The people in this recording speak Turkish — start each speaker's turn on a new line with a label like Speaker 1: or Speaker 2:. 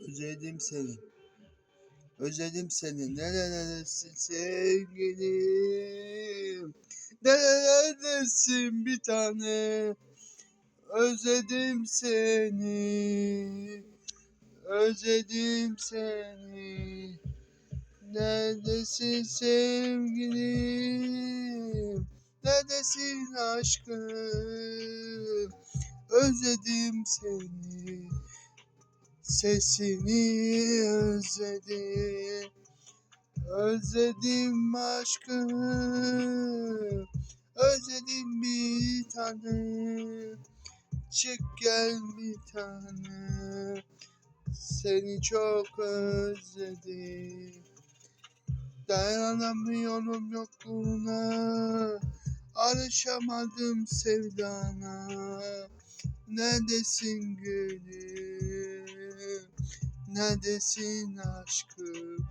Speaker 1: Özledim seni. Özledim seni. Nerelerdesin sevgilim? Nerelerdesin bir tane? Özledim seni. Özledim seni. Neredesin sevgilim? Neredesin aşkım? Özledim seni. Sesini özledim. Özledim aşkım. Özledim bir tane. Çık gel bir tane. Seni çok özledim. Dayanamıyorum yokluğuna. Alışamadım sevdana. Neredesin gülüm? Neredesin aşkım?